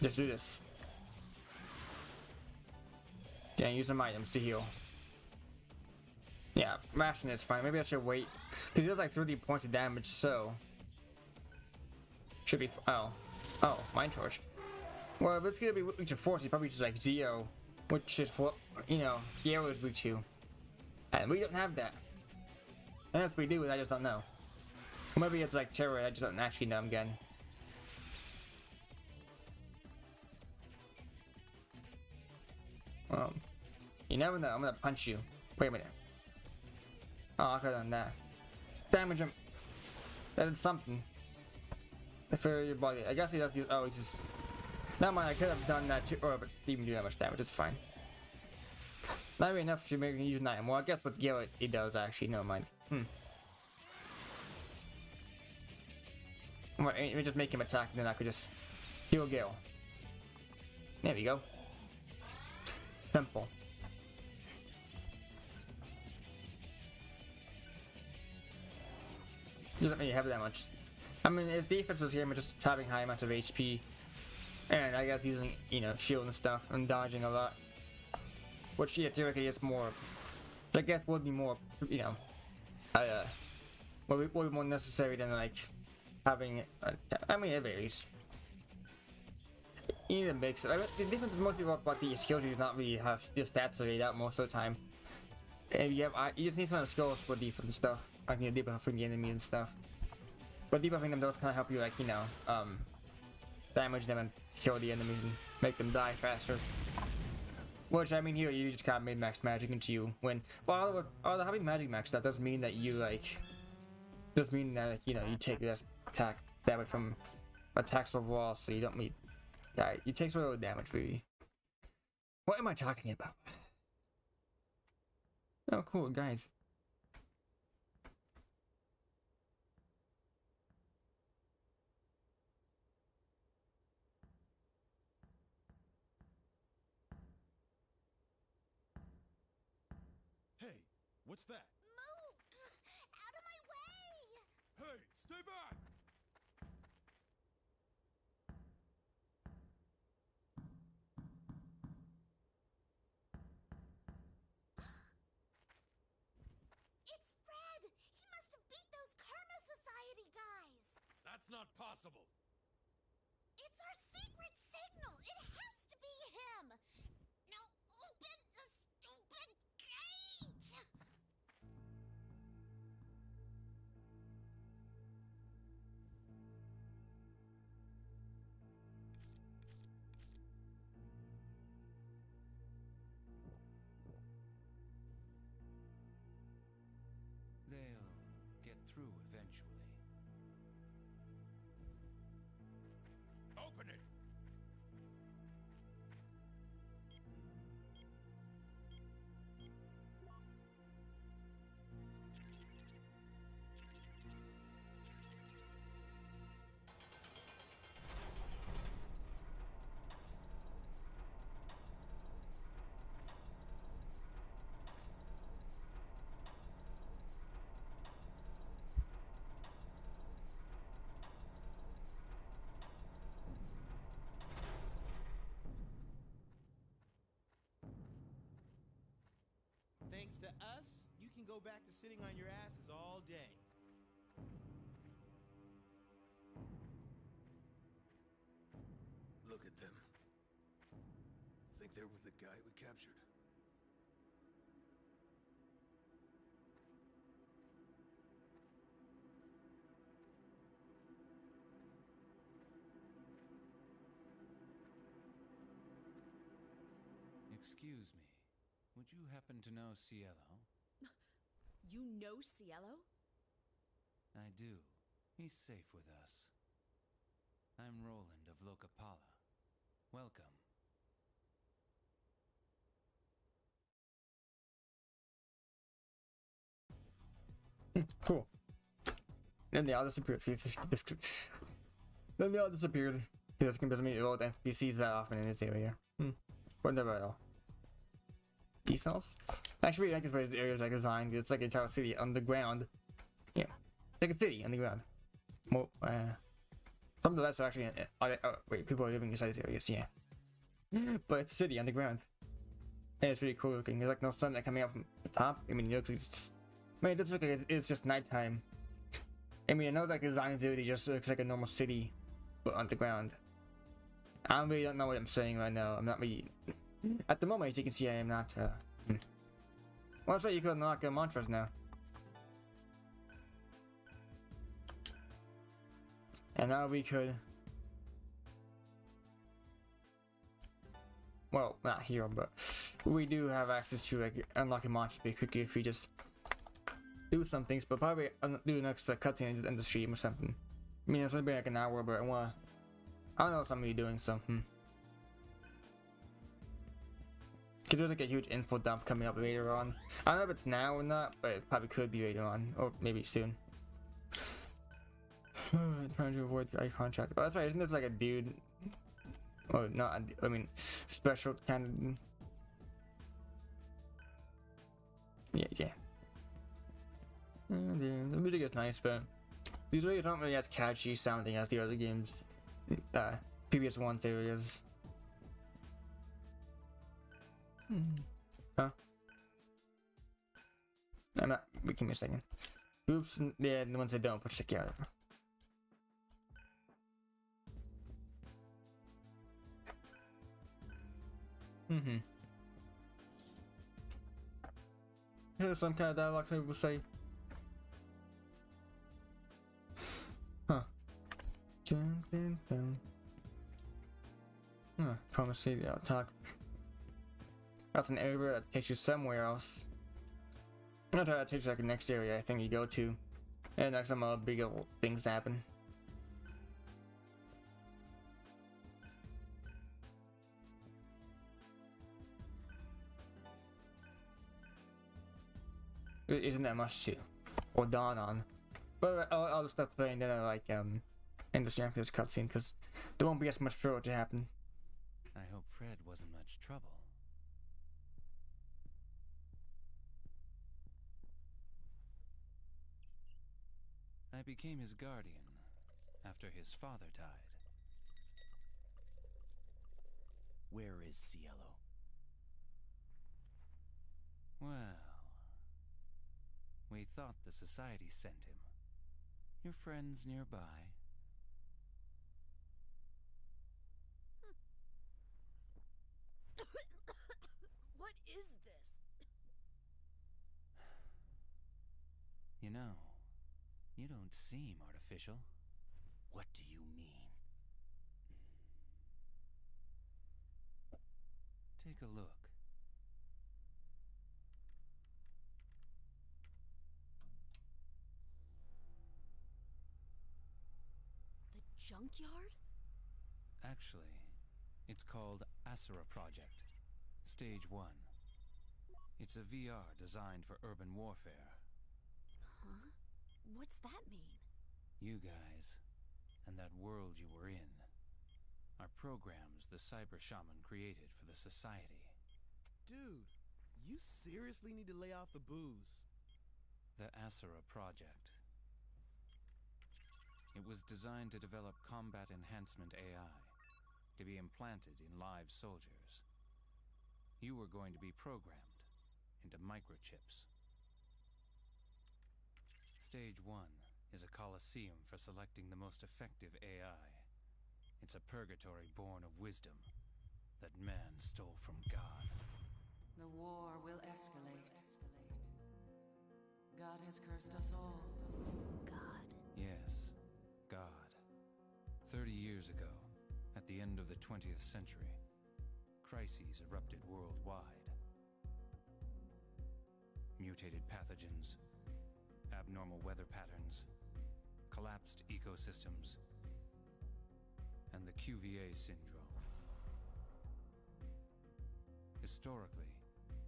Just do this. Yeah, use some items to heal. Yeah, mashing is fine. Maybe I should wait. Because he does like 30 points of damage, so. Should be. Oh, mind charge. Well, if it's gonna be weak to force, it's probably just like Zio, which is what, you know, Yellow is weak to. And we don't have that. And if we do, I just don't know. Or maybe it's like Terror, I just don't actually know again. You never know, I'm gonna punch you. Wait a minute. Oh, I could've done that. Damage him. That did something. For your body. I guess he does use. Oh, he's just. Never mind, I could have done that too. Or, but even do that much damage, it's fine. Not really enough to make me use an item. Well, I guess with Gil it does actually. Never mind. Well, let me just make him attack, and then I could just heal Gil. There we go. simple. Doesn't really have that much. I mean, his defense was here, but just having high amounts of HP, and I guess using, you know, shield and stuff and dodging a lot, which yeah, theoretically is more. I guess would be more, you know, would be more necessary than like having. I mean, it varies. You need a mix. I mean, the difference is mostly about the skills. You do not really have the stats laid out most of the time. And you just need to have skills for defense and stuff. Like, you know, debuffing the enemy and stuff. But debuffing them does kind of help you, like, you know, damage them and kill the enemies and make them die faster. Which, I mean, here you just got mid-max magic into you when. But all the having magic max stuff doesn't mean that you, like. Doesn't mean that, like, you know, you take less attack damage from attacks overall, so you don't need that. You take sort of damage, really. What am I talking about? Oh, cool, guys. Hey, what's that? Move! Out of my way! Hey, stay back! It's Fred! He must have beat those Karma Society guys! That's not possible. It's our secret signal! It has to be him! Now open the stupid gate! They'll get through eventually. Open it. Thanks to us, you can go back to sitting on your asses all day. Look at them. Think they're with the guy we captured? Excuse me. Would you happen to know Cielo? You know Cielo? I do. He's safe with us. I'm Roland of Locapala. Welcome. Cool. Then they all disappeared. Then they all disappeared. He doesn't meet old NPCs that often in this area. Whatever at all. Peace house? Actually, I like this way the area is like designed. It's like an entire city underground. Yeah. It's like a city underground. Well, some of the rest are actually wait, people are living inside these areas, yeah. But it's a city underground. And it's really cool looking. There's like no sunlight coming up from the top. I mean, it looks it looks like it's just nighttime. I mean, I know like the design really just looks like a normal city, but underground. I really don't know what I'm saying right now. I'm not really. At the moment, as you can see, I am not. Well, that's right. You could unlock mantras now. And now we could. Well, not here, but we do have access to like unlocking mantras pretty quickly if we just do some things. But probably do the next cutscene in the stream or something. I mean, it's only been like an hour, but I don't know what I'm really doing, so Could there's like a huge info dump coming up later on. I don't know if it's now or not, but it probably could be later on, or maybe soon. Trying to avoid the eye contract. Oh, that's right. Isn't this like a dude? Oh, not. I mean, special kind Yeah. The music is nice, but these really don't really as catchy sounding as the other games, previous ones areas. Huh? I'm not. Give me a second. Oops. Yeah, the ones that don't push the camera. Here's some kind of dialogue some people say. Huh. Dun, dun, dun. Huh. Come see the talk. That's an area that takes you somewhere else. Not that takes you like the next area I think you go to. And like some other bigger things happen. It isn't that much to or dawn on. But I'll just stop playing then I like end the stream after this cutscene because there won't be as much for it to happen. I hope Fred wasn't much trouble. I became his guardian after his father died. Where is Cielo? Well, we thought the society sent him. Your friends nearby. What is this? You know, you don't seem artificial. What do you mean? Take a look. The junkyard? Actually, it's called Asura Project, Stage 1. It's a VR designed for urban warfare. Huh? What's that mean? You guys, and that world you were in, are programs the Cyber Shaman created for the Society. Dude, you seriously need to lay off the booze. The Asura Project. It was designed to develop combat enhancement AI, to be implanted in live soldiers. You were going to be programmed into microchips. Stage 1 is a coliseum for selecting the most effective AI. It's a purgatory born of wisdom that man stole from God. The war will escalate. God has cursed us all. God. Yes, God. 30 years ago, at the end of the 20th century, crises erupted worldwide. Mutated pathogens, abnormal weather patterns, collapsed ecosystems, and the QVA syndrome. Historically,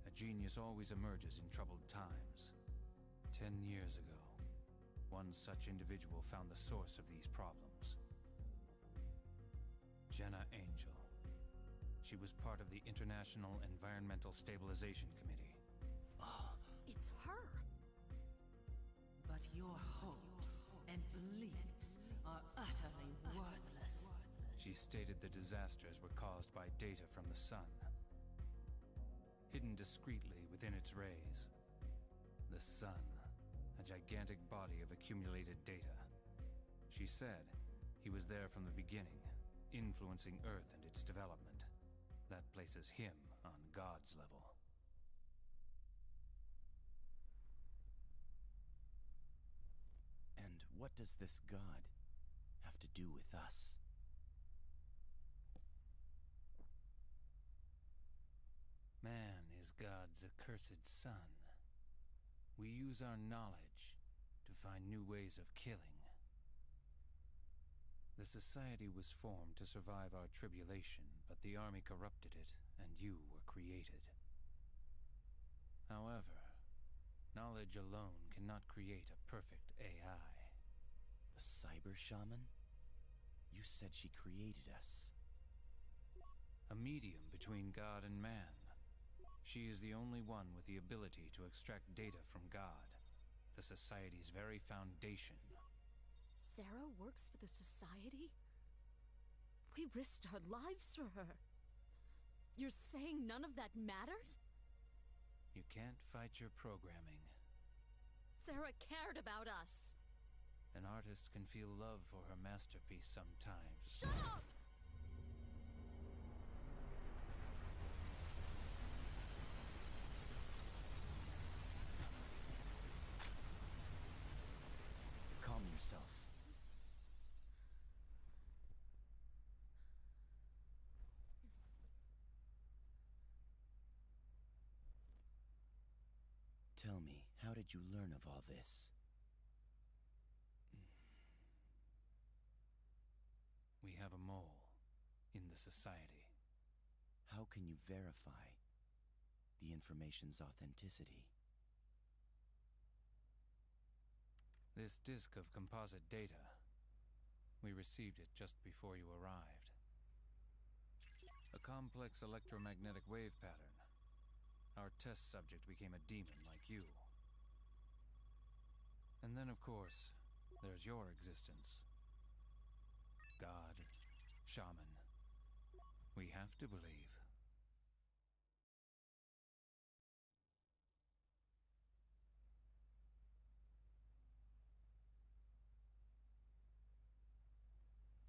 a genius always emerges in troubled times. 10 years ago, one such individual found the source of these problems. Jenna Angel. She was part of the International Environmental Stabilization Committee. It's her. But your hopes and beliefs are utterly worthless. She stated the disasters were caused by data from the sun, hidden discreetly within its rays. The sun, a gigantic body of accumulated data. She said he was there from the beginning, influencing Earth and its development. That places him on God's level. And what does this God have to do with us? Man is God's accursed son. We use our knowledge to find new ways of killing. The society was formed to survive our tribulation, but the army corrupted it, and you were created. However, knowledge alone cannot create a perfect AI. The Cyber Shaman? You said she created us. A medium between God and man. She is the only one with the ability to extract data from God, the Society's very foundation. Sarah works for the Society? We risked our lives for her. You're saying none of that matters? You can't fight your programming. Sarah cared about us. An artist can feel love for her masterpiece sometimes. Shut up! Calm yourself. Tell me, how did you learn of all this? We have a mole in the Society. How can you verify the information's authenticity? This disk of composite data, we received it just before you arrived. A complex electromagnetic wave pattern. Our test subject became a demon like you. And then, of course, there's your existence. God, shaman. We have to believe.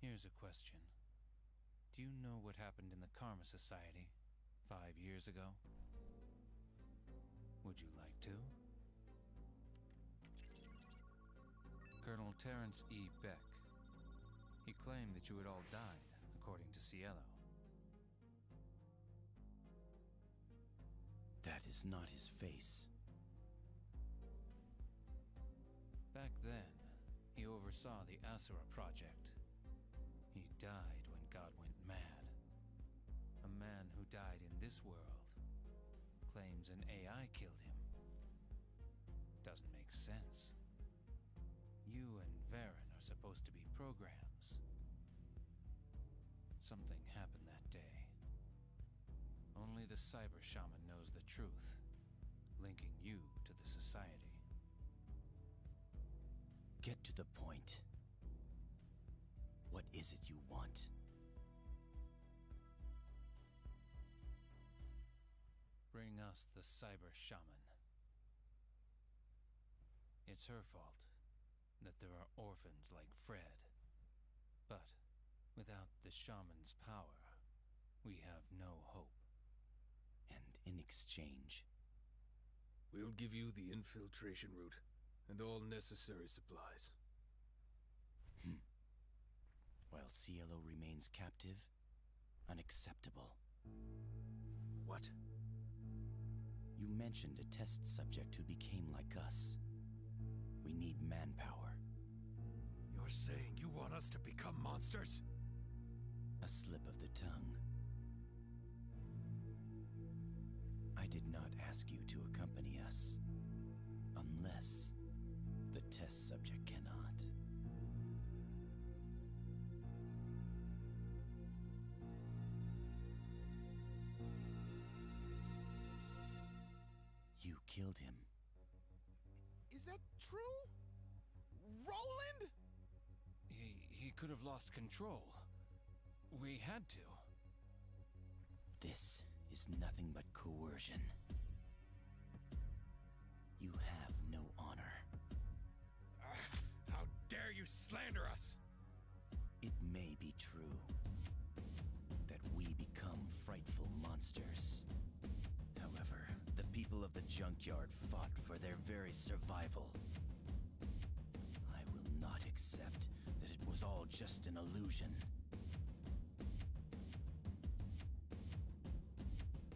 Here's a question. Do you know what happened in the Karma Society 5 years ago? Would you like to? Colonel Terrence E. Beck. He claimed that you had all died, according to Cielo. That is not his face. Back then, he oversaw the Asura Project. He died when God went mad. A man who died in this world claims an AI killed him. Doesn't make sense. You and Varen are supposed to be programs. Something happened that day. Only the Cyber Shaman knows the truth, linking you to the Society. Get to the point. What is it you want? Bring us the Cyber Shaman. It's her fault that there are orphans like Fred. But without the shaman's power, we have no hope. And in exchange, We'll give you the infiltration route and all necessary supplies. while Cielo remains captive, unacceptable. What? You mentioned a test subject who became like us. We need manpower. You're saying you want us to become monsters? A slip of the tongue. I did not ask you to accompany us, unless the test subject cannot. You killed him. Is that true? Roland? He could have lost control. We had to. This is nothing but coercion. You have no honor. How dare you slander us? It may be true that we become frightful monsters. However, the people of the junkyard fought for their very survival. I will not accept that it was all just an illusion.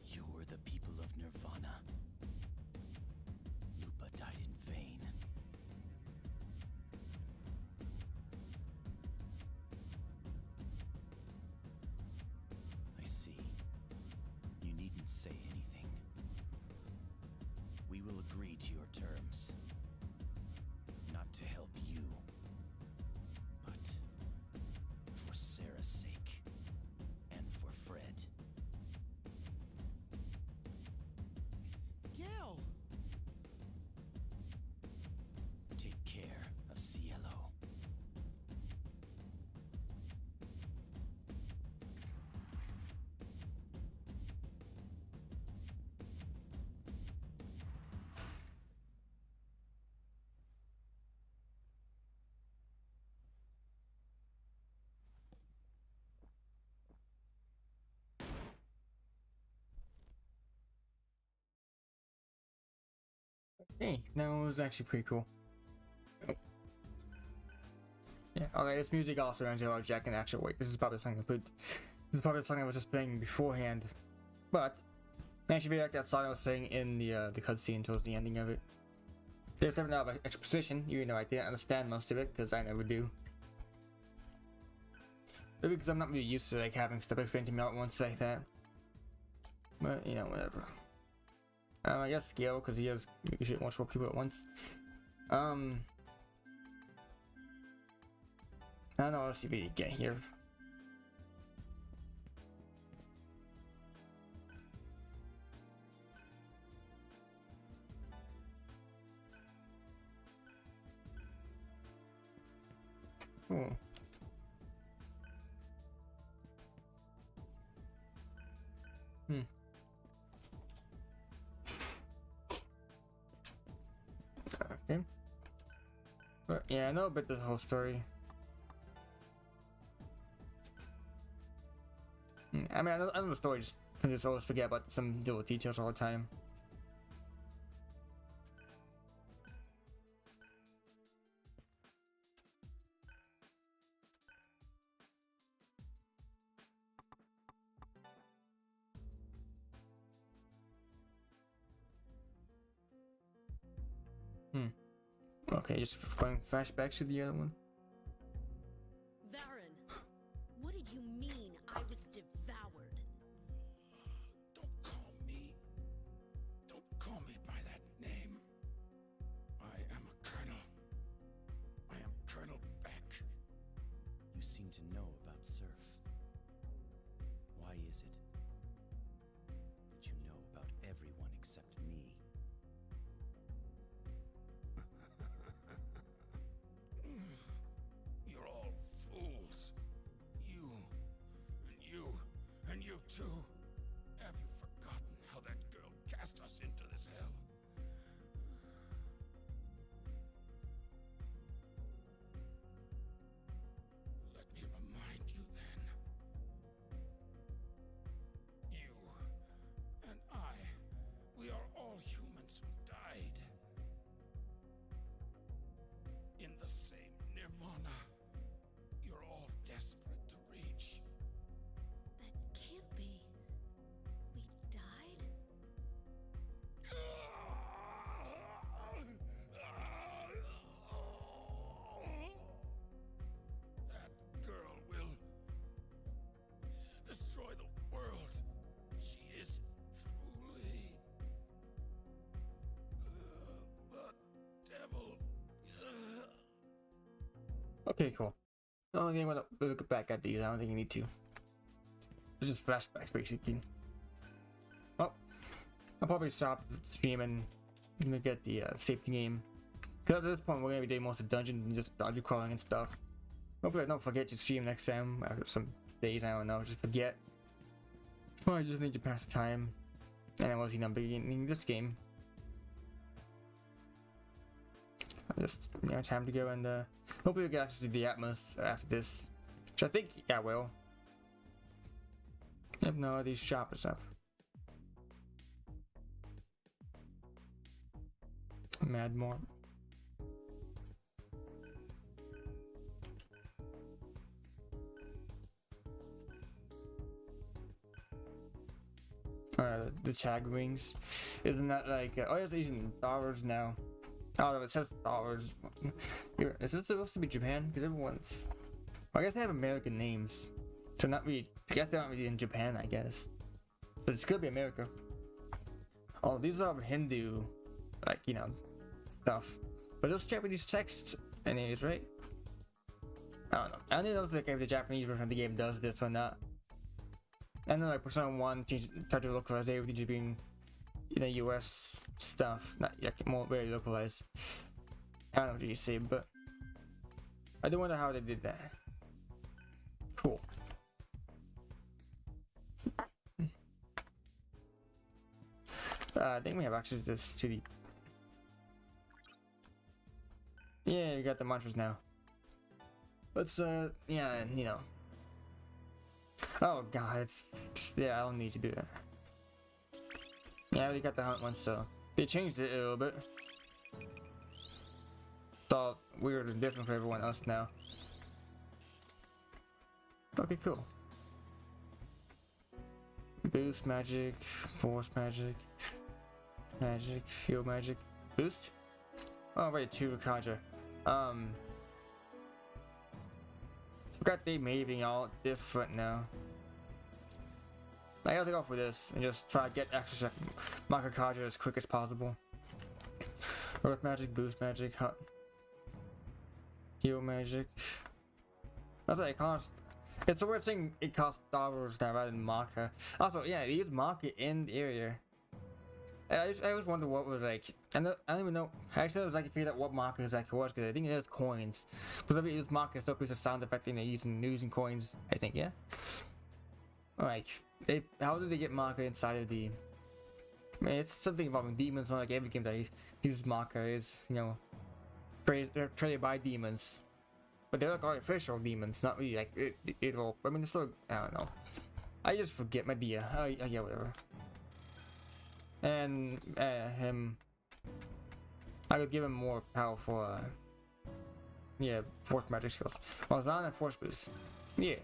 You're the people of Nirvana. Lupa died in vain. I see. You needn't say anything. We will agree to your terms. Not to help you, but for Hey, that was actually pretty cool. Yeah, okay, this music also runs out of Jack and actual wait. This is probably something I put. This is probably something I was just playing beforehand. But I actually really like that song I was playing in the cutscene towards the ending of it. There's definitely a lot of exposition, even though I didn't understand most of it, because I never do. Maybe because I'm not really used to like having stuff explained to me out once like that. But you know, whatever. I guess Scale, because he has usually multiple people at once. I don't know what else you really get here. Oh. Okay. But yeah, I know a bit of the whole story. I mean, I know the story, I just always forget about some little details all the time. Okay, just going flashbacks to the other one. Varen, what did you mean I was devoured? Don't call me by that name. I am a colonel. I am Colonel Beck. You seem to know about Surf. Why is it that you know about everyone except me? You're all fools. You, and you too. Have you forgotten how that girl cast us into this hell? Let me remind you then. You and I, we are all humans who died. In the same nirvana you're all desperate to reach. That can't be. We died? That girl will destroy the world. She is truly the devil. Okay, cool. The only thing I want to look back at these, I don't think you need to. It's just flashbacks, basically. Well, I'll probably stop streaming and get the safety game. Because at this point, we're going to be doing most of the dungeons and just dodgy crawling and stuff. Hopefully I don't forget to stream next time after some days, I don't know, just forget. Well, I just need to pass the time. And I was, beginning this game. Just, time to go and hopefully we'll get access to the Atmos after this. Which I think, yeah, I will. If no, these shop and stuff. Mad more. The tag rings. Isn't that like, oh, it's using dollars now. Oh, it says dollars. Is this supposed to be Japan? Because everyone's, I guess they have American names. So not really, I guess they're not really in Japan, I guess. But it could be America. Oh, these are Hindu, like, stuff. But those Japanese text anyways, right? I don't know. I don't know if the Japanese version of the game does this or not. I know like Persona 1 tried to localize everything just being, US stuff, not like more very localized. I don't know what you say, but I do wonder how they did that. Cool. I think we have access to the. Yeah, we got the mantras now. Let's yeah, Oh god, yeah, I don't need to do that. Yeah, I already got the hunt one, so they changed it a little bit. Thought weird and different for everyone else now. Okay, cool. Boost magic, force magic, magic, heal magic, boost. Oh wait, 2 conjure. Forgot they made everything all different now. I gotta go for this and just try to get extra Maka Kaja as quick as possible. Earth magic, boost magic, heal magic. That's what it costs. It's a weird thing, it costs dollars now rather than Maka. Also, yeah, they use Maka in the area. I always wonder what was like. I don't even know. Actually, I was like figured out what Maka exactly was because I think it is coins. Because if you use Maka, it's still a sound effect and they're using coins. I think, yeah. Like, how did they get Maka inside of the? I mean, it's something involving demons. Not like every game that uses Maka is, you know, traded by demons. But they're like artificial demons, not really like it all. I mean, it's still, I don't know. I just forget my dear. Yeah, whatever. And him, I would give him more powerful, yeah, force magic skills. Well, it's not a force boost. Yeah.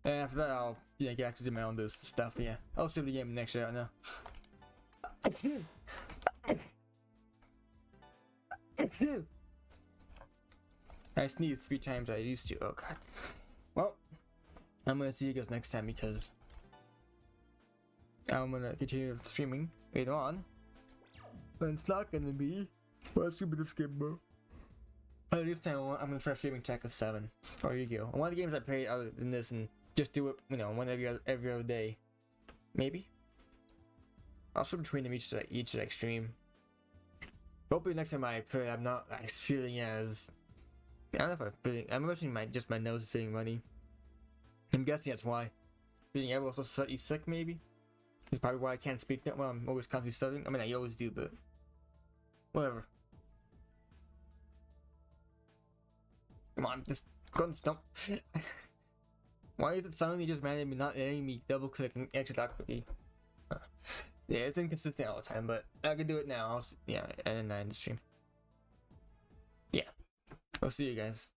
And after that, I'll get access to my own boost stuff. Yeah, I'll save the game next year. I know. I sneezed 3 times. I used to. Oh god. Well, I'm gonna see you guys next time because I'm gonna continue streaming later on. And it's not gonna be. Well, it's gonna be this game, bro. This time I'm gonna try streaming Tekken 7 or Yu-Gi-Oh. One of the games I play other than this, and just do it, you know, one every other day, maybe. I'll switch between them each like stream. Hopefully next time I play, I'm not like feeling as. I don't know if I'm feeling. I'm imagining my nose is feeling runny. I'm guessing that's why. Feeling ever so slightly sick, maybe. It's probably why I can't speak that well. I'm always constantly stuttering. I mean, I always do, but whatever. Come on, just don't. Why is it suddenly just mad at me not letting me double click and exit that quickly? Yeah, it's inconsistent all the time, but I can do it now. Yeah, and then I end the stream. Yeah, I'll see you guys.